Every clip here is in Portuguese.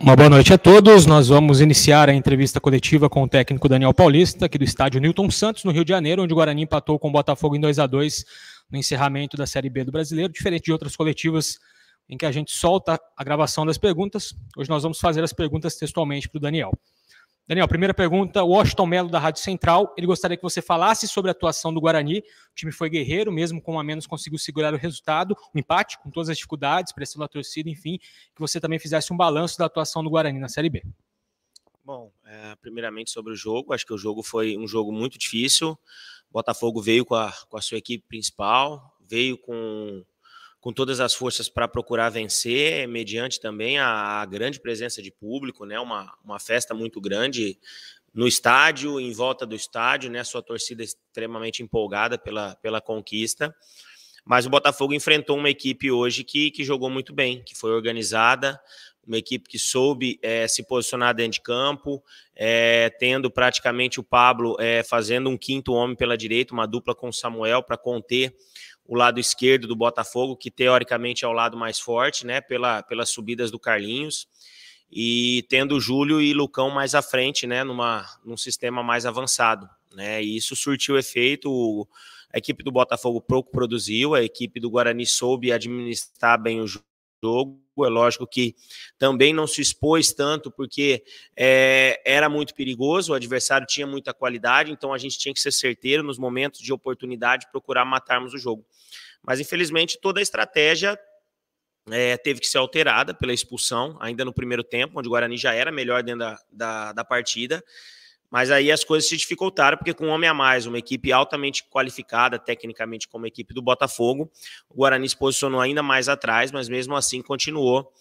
Uma boa noite a todos. Nós vamos iniciar a entrevista coletiva com o técnico Daniel Paulista, aqui do estádio Newton Santos, no Rio de Janeiro, onde o Guarani empatou com o Botafogo em 2-2 no encerramento da Série B do Brasileiro, diferente de outras coletivas em que a gente solta a gravação das perguntas. Hoje nós vamos fazer as perguntas textualmente para o Daniel. Daniel, primeira pergunta, o Washington Melo, da Rádio Central, ele gostaria que você falasse sobre a atuação do Guarani. O time foi guerreiro, mesmo com um a menos conseguiu segurar o resultado, o empate, com todas as dificuldades, pressão da torcida, enfim, que você também fizesse um balanço da atuação do Guarani na Série B. Bom, primeiramente sobre o jogo, acho que o jogo foi um jogo muito difícil. O Botafogo veio com a sua equipe principal, veio com todas as forças para procurar vencer, mediante também a grande presença de público, né? Uma festa muito grande no estádio, em volta do estádio, né? Sua torcida extremamente empolgada pela conquista. Mas o Botafogo enfrentou uma equipe hoje que jogou muito bem, que foi organizada, uma equipe que soube se posicionar dentro de campo, tendo praticamente o Pablo fazendo um quinto homem pela direita, uma dupla com o Samuel para conter o lado esquerdo do Botafogo, que teoricamente é o lado mais forte, né, pelas subidas do Carlinhos, e tendo o Júlio e Lucão mais à frente, né, num sistema mais avançado, né, e isso surtiu efeito. A equipe do Botafogo pouco produziu, a equipe do Guarani soube administrar bem o jogo. É lógico que também não se expôs tanto, porque era muito perigoso, o adversário tinha muita qualidade, então a gente tinha que ser certeiro nos momentos de oportunidade, procurar matarmos o jogo. Mas, infelizmente, toda a estratégia teve que ser alterada pela expulsão, ainda no primeiro tempo, onde o Guarani já era melhor dentro da partida. Mas aí as coisas se dificultaram, porque com um homem a mais, uma equipe altamente qualificada tecnicamente como a equipe do Botafogo, o Guarani se posicionou ainda mais atrás, mas mesmo assim continuou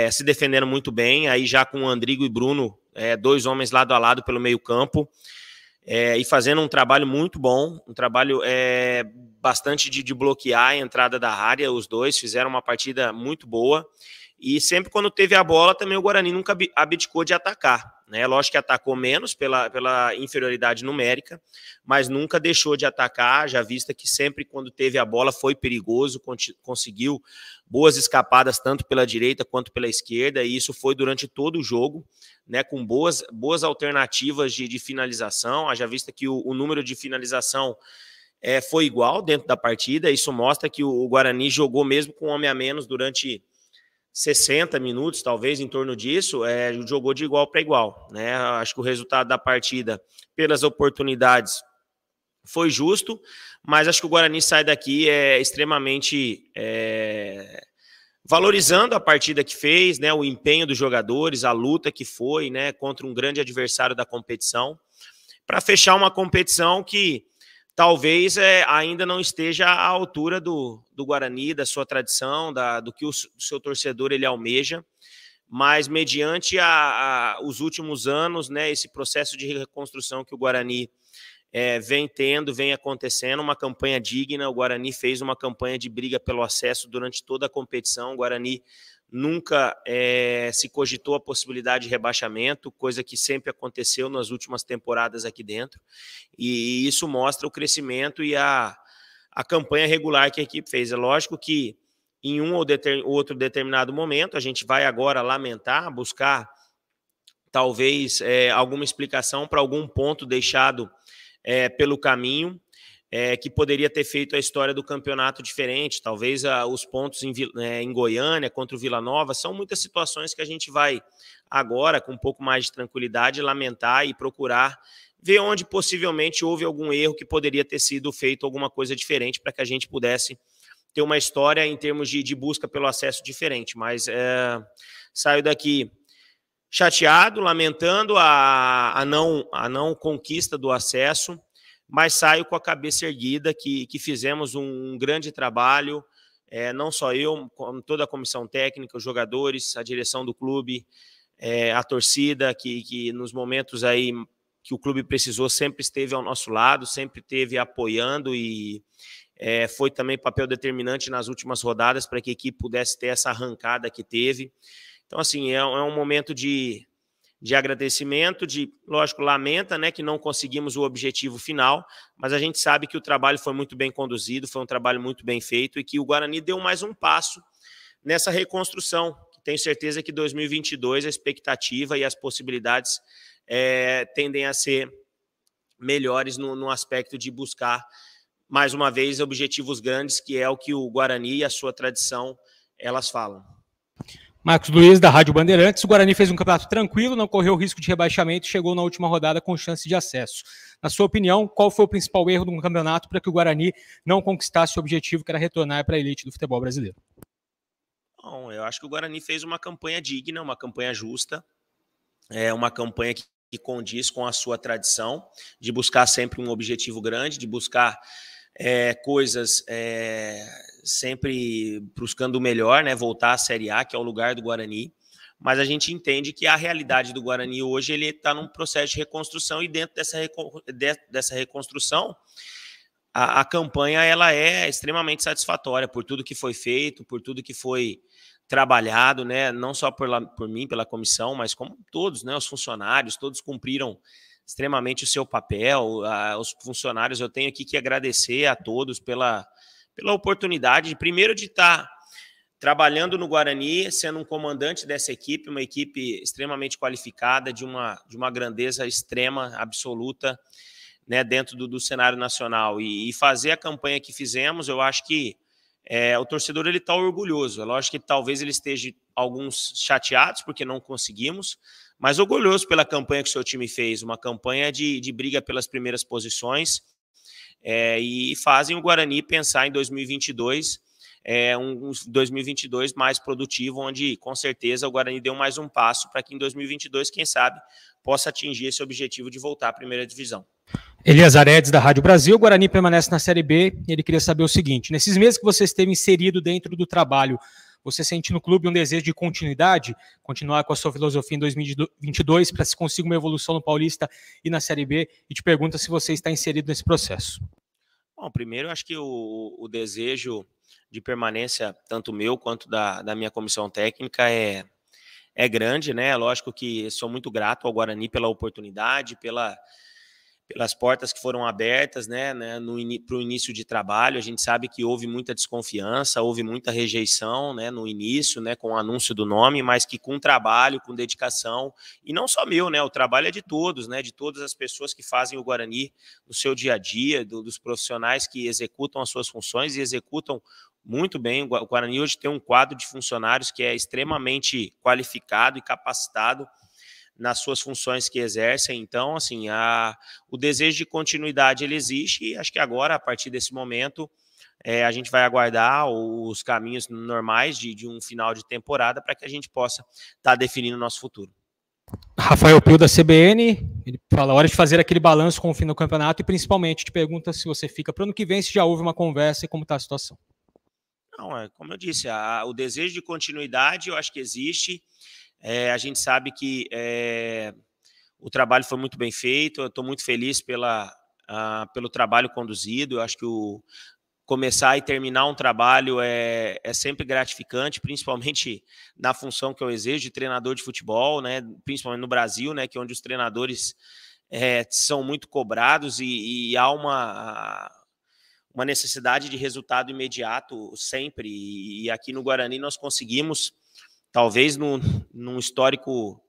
se defendendo muito bem, aí já com o Andrigo e Bruno, dois homens lado a lado pelo meio campo, e fazendo um trabalho muito bom, um trabalho bastante de bloquear a entrada da área. Os dois fizeram uma partida muito boa, e sempre quando teve a bola também o Guarani nunca abdicou de atacar, né? Lógico que atacou menos pela inferioridade numérica, mas nunca deixou de atacar, já vista que sempre quando teve a bola foi perigoso, conseguiu boas escapadas tanto pela direita quanto pela esquerda, e isso foi durante todo o jogo, né, com boas alternativas de finalização, haja vista que o número de finalização foi igual dentro da partida. Isso mostra que o Guarani jogou mesmo com um homem a menos durante 60 minutos, talvez, em torno disso, jogou de igual para igual, né? Acho que o resultado da partida, pelas oportunidades, foi justo, mas acho que o Guarani sai daqui extremamente valorizando a partida que fez, né? O empenho dos jogadores, a luta que foi, né, contra um grande adversário da competição, para fechar uma competição que talvez ainda não esteja à altura do Guarani, da sua tradição, do que o seu torcedor ele almeja, mas mediante os últimos anos, né, esse processo de reconstrução que o Guarani vem acontecendo, uma campanha digna. O Guarani fez uma campanha de briga pelo acesso durante toda a competição. O Guarani nunca se cogitou a possibilidade de rebaixamento, coisa que sempre aconteceu nas últimas temporadas aqui dentro, e isso mostra o crescimento e a campanha regular que a equipe fez. É lógico que em um ou outro determinado momento a gente vai agora lamentar, buscar talvez alguma explicação para algum ponto deixado pelo caminho, que poderia ter feito a história do campeonato diferente. Talvez os pontos em Goiânia contra o Vila Nova, são muitas situações que a gente vai agora, com um pouco mais de tranquilidade, lamentar e procurar ver onde possivelmente houve algum erro que poderia ter sido feito alguma coisa diferente, para que a gente pudesse ter uma história em termos de busca pelo acesso diferente. Mas saio daqui chateado, lamentando a não conquista do acesso, mas saio com a cabeça erguida, que fizemos um grande trabalho, não só eu, como toda a comissão técnica, os jogadores, a direção do clube, a torcida, que nos momentos aí que o clube precisou sempre esteve ao nosso lado, sempre esteve apoiando, e foi também papel determinante nas últimas rodadas para que a equipe pudesse ter essa arrancada que teve. Então, assim, é um momento de agradecimento, lógico, lamenta, né, que não conseguimos o objetivo final, mas a gente sabe que o trabalho foi muito bem conduzido, foi um trabalho muito bem feito, e que o Guarani deu mais um passo nessa reconstrução, que tenho certeza que 2022 a expectativa e as possibilidades tendem a ser melhores no aspecto de buscar, mais uma vez, objetivos grandes, que é o que o Guarani e a sua tradição, elas falam. Marcos Luiz, da Rádio Bandeirantes. O Guarani fez um campeonato tranquilo, não correu risco de rebaixamento e chegou na última rodada com chance de acesso. Na sua opinião, qual foi o principal erro do campeonato para que o Guarani não conquistasse o objetivo que era retornar para a elite do futebol brasileiro? Bom, eu acho que o Guarani fez uma campanha digna, uma campanha justa, uma campanha que condiz com a sua tradição de buscar sempre um objetivo grande, de buscar coisas sempre buscando o melhor, né, voltar à Série A, que é o lugar do Guarani, mas a gente entende que a realidade do Guarani hoje ele está num processo de reconstrução, e dentro dessa reconstrução a campanha ela é extremamente satisfatória por tudo que foi feito, por tudo que foi trabalhado, né, não só por mim, pela comissão, mas como todos, né, os funcionários, todos cumpriram extremamente o seu papel. Os funcionários, eu tenho aqui que agradecer a todos pela oportunidade, primeiro, de estar trabalhando no Guarani, sendo um comandante dessa equipe, uma equipe extremamente qualificada, de uma grandeza extrema, absoluta, né, dentro do cenário nacional, e fazer a campanha que fizemos. Eu acho que o torcedor ele está orgulhoso. É lógico que talvez ele esteja alguns chateados porque não conseguimos, mas orgulhoso pela campanha que o seu time fez, uma campanha de briga pelas primeiras posições, e fazem o Guarani pensar em 2022, um 2022 mais produtivo, onde com certeza o Guarani deu mais um passo para que em 2022, quem sabe, possa atingir esse objetivo de voltar à primeira divisão. Elias Aredes, da Rádio Brasil. O Guarani permanece na Série B. Ele queria saber o seguinte: nesses meses que você esteve inserido dentro do trabalho, você sente no clube um desejo de continuidade, continuar com a sua filosofia em 2022 para se conseguir uma evolução no Paulista e na Série B? E te pergunta se você está inserido nesse processo. Bom, primeiro, eu acho que o desejo de permanência, tanto meu quanto da minha comissão técnica, é grande, né? Lógico que sou muito grato ao Guarani pela oportunidade, pelas portas que foram abertas, né, para o início de trabalho. A gente sabe que houve muita desconfiança, houve muita rejeição, né, no início, né, com o anúncio do nome, mas que com trabalho, com dedicação, e não só meu, né, o trabalho é de todos, né, de todas as pessoas que fazem o Guarani no seu dia a dia, dos profissionais que executam as suas funções e executam muito bem. O Guarani hoje tem um quadro de funcionários que é extremamente qualificado e capacitado nas suas funções que exercem. Então, assim, o desejo de continuidade ele existe, e acho que agora, a partir desse momento, a gente vai aguardar os caminhos normais de um final de temporada para que a gente possa estar definindo o nosso futuro. Rafael Pio, da CBN, ele fala: hora de fazer aquele balanço com o fim do campeonato, e principalmente te pergunta se você fica para o ano que vem, se já houve uma conversa e como está a situação. Não, como eu disse, o desejo de continuidade eu acho que existe. A gente sabe que o trabalho foi muito bem feito. Eu estou muito feliz pelo trabalho conduzido. Eu acho que começar e terminar um trabalho é sempre gratificante, principalmente na função que eu exerço de treinador de futebol, né, principalmente no Brasil, né, que é onde os treinadores são muito cobrados, e há uma necessidade de resultado imediato sempre. E aqui no Guarani nós conseguimos, talvez num histórico,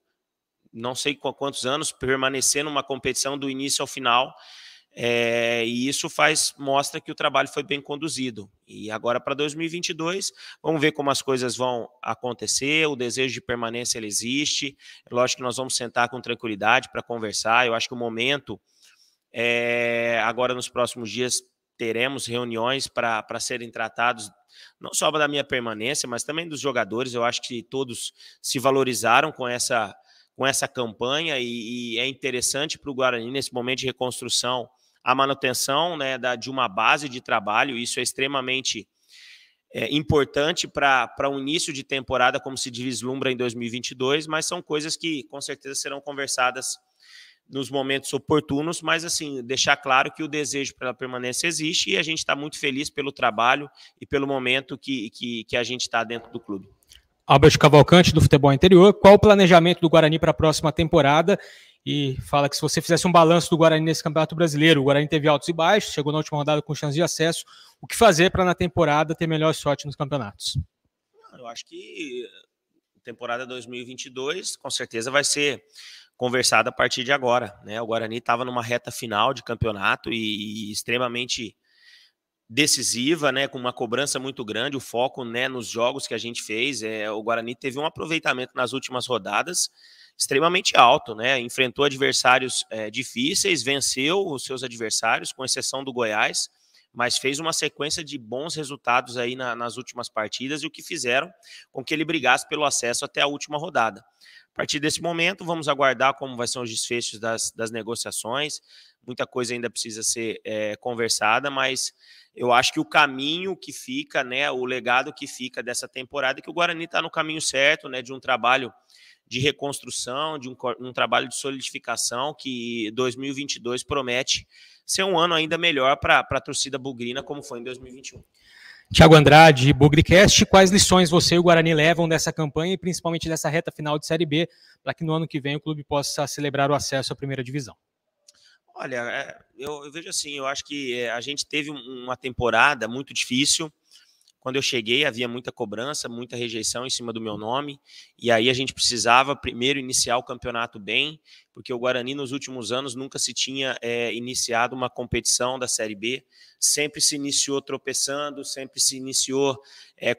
não sei quantos anos, permanecer numa competição do início ao final, e isso mostra que o trabalho foi bem conduzido. E agora, para 2022, vamos ver como as coisas vão acontecer. O desejo de permanência ele existe. É lógico que nós vamos sentar com tranquilidade para conversar. Eu acho que o momento, agora nos próximos dias, teremos reuniões para serem tratados, não só da minha permanência, mas também dos jogadores. Eu acho que todos se valorizaram com essa campanha, e é interessante para o Guarani, nesse momento de reconstrução, a manutenção, né, de uma base de trabalho. Isso é extremamente importante para um início de temporada, como se vislumbra em 2022, mas são coisas que com certeza serão conversadas nos momentos oportunos. Mas, assim, deixar claro que o desejo pela permanência existe, e a gente está muito feliz pelo trabalho e pelo momento que a gente está dentro do clube. Albert Cavalcante, do Futebol Interior: qual o planejamento do Guarani para a próxima temporada? E fala que se você fizesse um balanço do Guarani nesse Campeonato Brasileiro, o Guarani teve altos e baixos, chegou na última rodada com chance de acesso. O que fazer para na temporada ter melhor sorte nos campeonatos? Eu acho que temporada 2022 com certeza vai ser conversada a partir de agora, né? O Guarani estava numa reta final de campeonato e extremamente decisiva, né, com uma cobrança muito grande, o foco, né, nos jogos que a gente fez, o Guarani teve um aproveitamento nas últimas rodadas extremamente alto, né, enfrentou adversários difíceis, venceu os seus adversários, com exceção do Goiás, mas fez uma sequência de bons resultados aí nas últimas partidas, e o que fizeram com que ele brigasse pelo acesso até a última rodada. A partir desse momento, vamos aguardar como vai ser os desfechos das negociações, muita coisa ainda precisa ser conversada, mas eu acho que o caminho que fica, né, o legado que fica dessa temporada é que o Guarani está no caminho certo, né, de um trabalho de reconstrução, de um trabalho de solidificação, que 2022 promete ser um ano ainda melhor para a torcida bugrina, como foi em 2021. Thiago Andrade, Bugricast, quais lições você e o Guarani levam dessa campanha e principalmente dessa reta final de Série B, para que no ano que vem o clube possa celebrar o acesso à primeira divisão? Olha, eu vejo assim, eu acho que a gente teve uma temporada muito difícil. Quando eu cheguei, havia muita cobrança, muita rejeição em cima do meu nome, e aí a gente precisava primeiro iniciar o campeonato bem, porque o Guarani nos últimos anos nunca se tinha iniciado uma competição da Série B, sempre se iniciou tropeçando, sempre se iniciou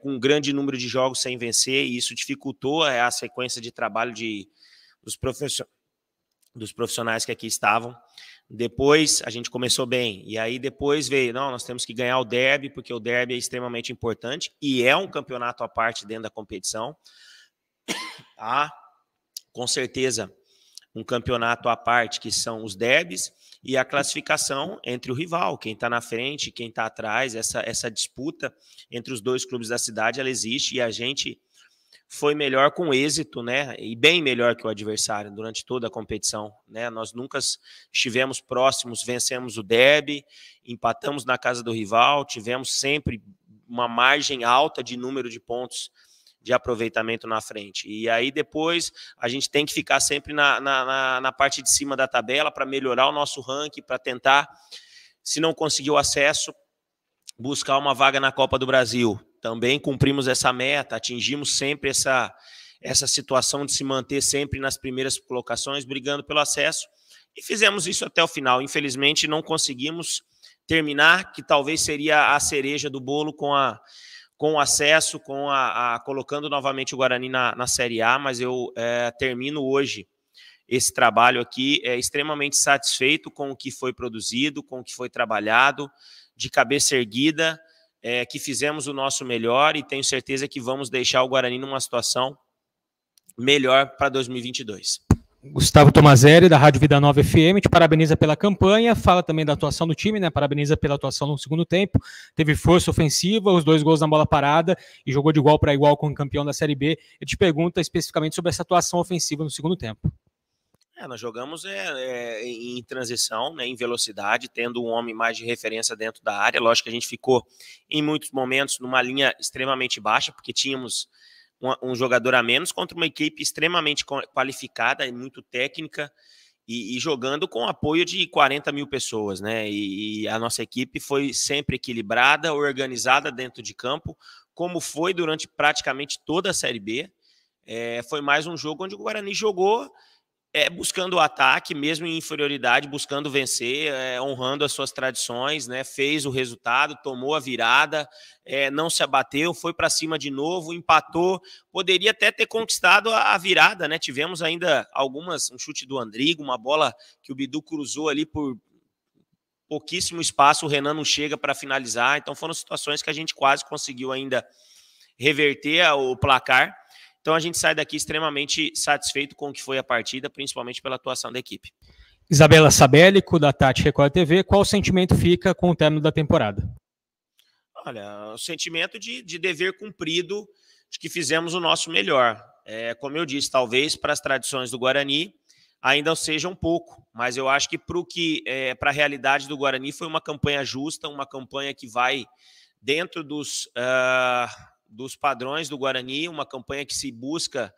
com um grande número de jogos sem vencer, e isso dificultou a sequência de trabalho dos profissionais que aqui estavam. Depois a gente começou bem, e aí depois veio, não, nós temos que ganhar o derby, porque o derby é extremamente importante, e é um campeonato à parte dentro da competição. Há, com certeza, um campeonato à parte, que são os derbys, e a classificação entre o rival, quem está na frente, quem está atrás, essa disputa entre os dois clubes da cidade, ela existe, e a gente foi melhor com êxito, né, e bem melhor que o adversário durante toda a competição, né, nós nunca estivemos próximos, vencemos o derby, empatamos na casa do rival, tivemos sempre uma margem alta de número de pontos de aproveitamento na frente, e aí depois a gente tem que ficar sempre na parte de cima da tabela para melhorar o nosso ranking, para tentar, se não conseguir o acesso, buscar uma vaga na Copa do Brasil. Também cumprimos essa meta, atingimos sempre essa situação de se manter sempre nas primeiras colocações, brigando pelo acesso, e fizemos isso até o final. Infelizmente, não conseguimos terminar, que talvez seria a cereja do bolo com o acesso, colocando novamente o Guarani na Série A, mas eu termino hoje esse trabalho aqui extremamente satisfeito com o que foi produzido, com o que foi trabalhado, de cabeça erguida, que fizemos o nosso melhor, e tenho certeza que vamos deixar o Guarani numa situação melhor para 2022. Gustavo Tomazelli, da Rádio Vida Nova FM, te parabeniza pela campanha, fala também da atuação do time, né? Parabeniza pela atuação no segundo tempo, teve força ofensiva, os 2 gols na bola parada e jogou de igual para igual com o campeão da Série B. Ele te pergunta especificamente sobre essa atuação ofensiva no segundo tempo. Nós jogamos em transição, né, em velocidade, tendo um homem mais de referência dentro da área. Lógico que a gente ficou, em muitos momentos, numa linha extremamente baixa, porque tínhamos um jogador a menos contra uma equipe extremamente qualificada e muito técnica, e jogando com apoio de 40 mil pessoas, né? E a nossa equipe foi sempre equilibrada, organizada dentro de campo, como foi durante praticamente toda a Série B. Foi mais um jogo onde o Guarani jogou buscando o ataque, mesmo em inferioridade, buscando vencer, honrando as suas tradições, né? Fez o resultado, tomou a virada, não se abateu, foi para cima de novo, empatou, poderia até ter conquistado a virada, né? Tivemos ainda um chute do Andrigo, uma bola que o Bidu cruzou ali por pouquíssimo espaço, o Renan não chega para finalizar, então foram situações que a gente quase conseguiu ainda reverter o placar. Então a gente sai daqui extremamente satisfeito com o que foi a partida, principalmente pela atuação da equipe. Isabela Sabélico, da Tati Record TV, qual o sentimento fica com o término da temporada? Olha, o sentimento de dever cumprido, de que fizemos o nosso melhor. Como eu disse, talvez para as tradições do Guarani ainda seja um pouco, mas eu acho que para a realidade do Guarani foi uma campanha justa, uma campanha que vai dentro dos padrões do Guarani, uma campanha que se busca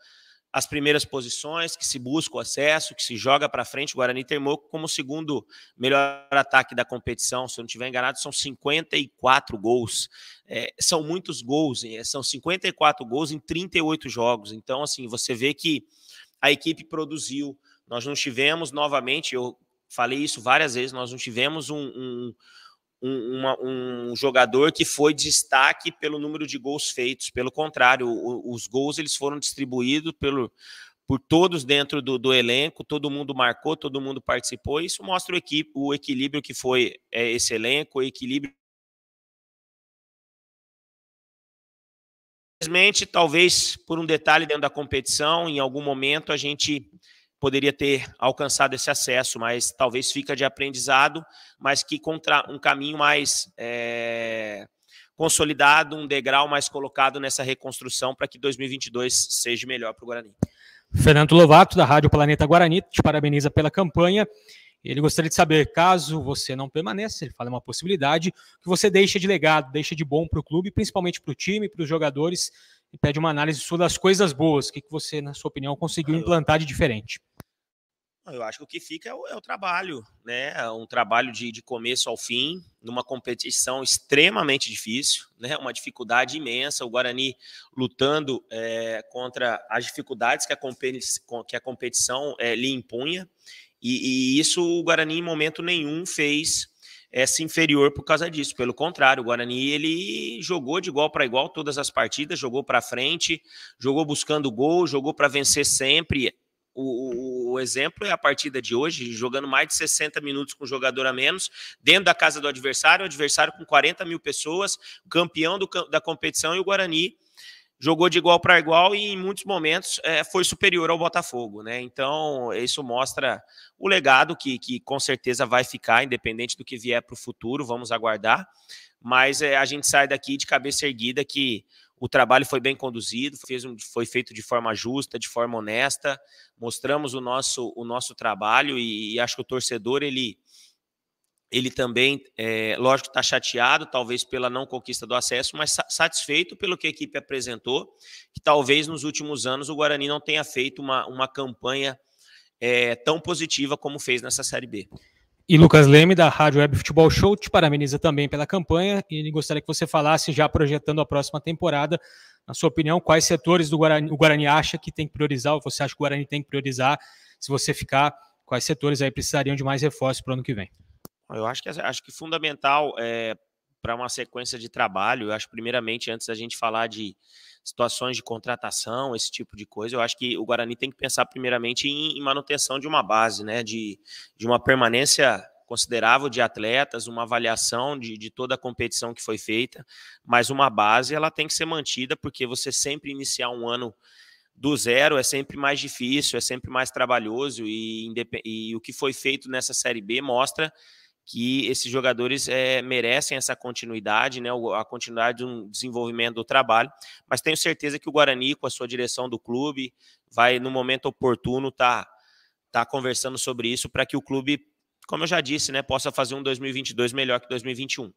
as primeiras posições, que se busca o acesso, que se joga para frente. O Guarani terminou como o segundo melhor ataque da competição, se eu não estiver enganado, são 54 gols. São muitos gols, são 54 gols em 38 jogos. Então, assim, você vê que a equipe produziu. Nós não tivemos, novamente, eu falei isso várias vezes, nós não tivemos um jogador que foi destaque pelo número de gols feitos. Pelo contrário, os gols eles foram distribuídos por todos dentro do elenco, todo mundo marcou, todo mundo participou. Isso mostra o equilíbrio que foi esse elenco, o equilíbrio. Infelizmente, talvez por um detalhe dentro da competição, em algum momento a gente poderia ter alcançado esse acesso, mas talvez fica de aprendizado, mas que contra um caminho mais consolidado, um degrau mais colocado nessa reconstrução para que 2022 seja melhor para o Guarani. Fernando Lovato, da Rádio Planeta Guarani, te parabeniza pela campanha. Ele gostaria de saber, caso você não permaneça, ele fala uma possibilidade, que você deixa de legado, deixa de bom para o clube, principalmente para o time, para os jogadores, e pede uma análise sua das coisas boas, o que você, na sua opinião, conseguiu implantar de diferente. Eu acho que o que fica é o trabalho, né? Um trabalho de começo ao fim, numa competição extremamente difícil, né? Uma dificuldade imensa. O Guarani lutando contra as dificuldades que a competição lhe impunha, e isso o Guarani em momento nenhum fez se inferior por causa disso. Pelo contrário, o Guarani ele jogou de igual para igual todas as partidas, jogou para frente, jogou buscando gol, jogou para vencer sempre. O exemplo é a partida de hoje, jogando mais de 60 minutos com um jogador a menos, dentro da casa do adversário, o adversário com 40 mil pessoas, campeão da competição, e o Guarani jogou de igual para igual e em muitos momentos foi superior ao Botafogo, né? Então isso mostra o legado que com certeza vai ficar, independente do que vier para o futuro, vamos aguardar, mas a gente sai daqui de cabeça erguida que o trabalho foi bem conduzido, foi feito de forma justa, de forma honesta, mostramos o nosso trabalho e acho que o torcedor, ele também, lógico, está chateado, talvez pela não conquista do acesso, mas satisfeito pelo que a equipe apresentou, que talvez nos últimos anos o Guarani não tenha feito uma campanha tão positiva como fez nessa Série B. E Lucas Leme, da Rádio Web Futebol Show, te parabeniza também pela campanha e ele gostaria que você falasse, já projetando a próxima temporada, na sua opinião, quais setores do Guarani o Guarani acha que tem que priorizar, ou você acha que o Guarani tem que priorizar, se você ficar, quais setores aí precisariam de mais reforços para o ano que vem? Eu acho que fundamental para uma sequência de trabalho, eu acho primeiramente, antes da gente falar de situações de contratação, esse tipo de coisa, eu acho que o Guarani tem que pensar primeiramente em manutenção de uma base, né, de uma permanência considerável de atletas, uma avaliação de toda a competição que foi feita, mas uma base ela tem que ser mantida, porque você sempre iniciar um ano do zero é sempre mais difícil, é sempre mais trabalhoso, e o que foi feito nessa Série B mostra que esses jogadores merecem essa continuidade, né, a continuidade do desenvolvimento do trabalho, mas tenho certeza que o Guarani, com a sua direção do clube, vai, no momento oportuno, tá conversando sobre isso para que o clube, como eu já disse, né, possa fazer um 2022 melhor que 2021.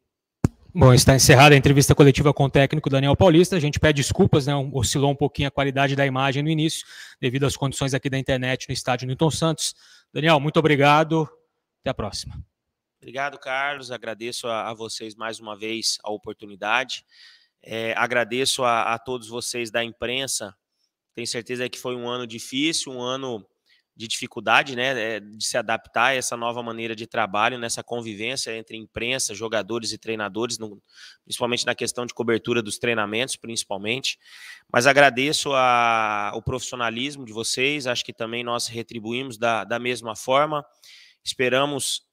Bom, está encerrada a entrevista coletiva com o técnico Daniel Paulista. A gente pede desculpas, né? Oscilou um pouquinho a qualidade da imagem no início, devido às condições aqui da internet no estádio Newton Santos. Daniel, muito obrigado. Até a próxima. Obrigado, Carlos. Agradeço a vocês mais uma vez a oportunidade. Agradeço a todos vocês da imprensa. Tenho certeza que foi um ano difícil, um ano de dificuldade, né, de se adaptar a essa nova maneira de trabalho, nessa convivência entre imprensa, jogadores e treinadores, principalmente na questão de cobertura dos treinamentos, principalmente. Mas agradeço o profissionalismo de vocês, acho que também nós retribuímos da mesma forma. Esperamos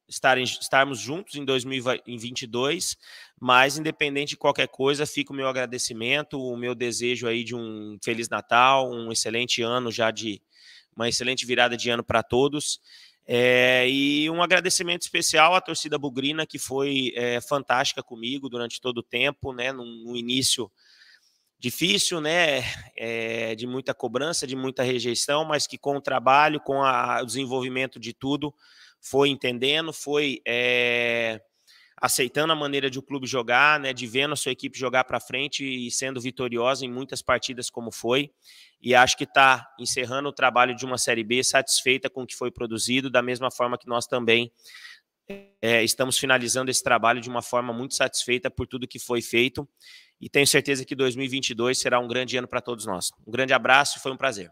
estarmos juntos em 2022, mas independente de qualquer coisa, fica o meu agradecimento, o meu desejo aí de um Feliz Natal, um excelente ano já uma excelente virada de ano para todos, e um agradecimento especial à torcida bugrina, que foi fantástica comigo durante todo o tempo, né, num início difícil, né, de muita cobrança, de muita rejeição, mas que com o trabalho, com o desenvolvimento de tudo, foi entendendo, foi aceitando a maneira de o clube jogar, né, de vendo a sua equipe jogar para frente e sendo vitoriosa em muitas partidas como foi. E acho que está encerrando o trabalho de uma Série B satisfeita com o que foi produzido, da mesma forma que nós também estamos finalizando esse trabalho de uma forma muito satisfeita por tudo que foi feito. E tenho certeza que 2022 será um grande ano para todos nós. Um grande abraço e foi um prazer.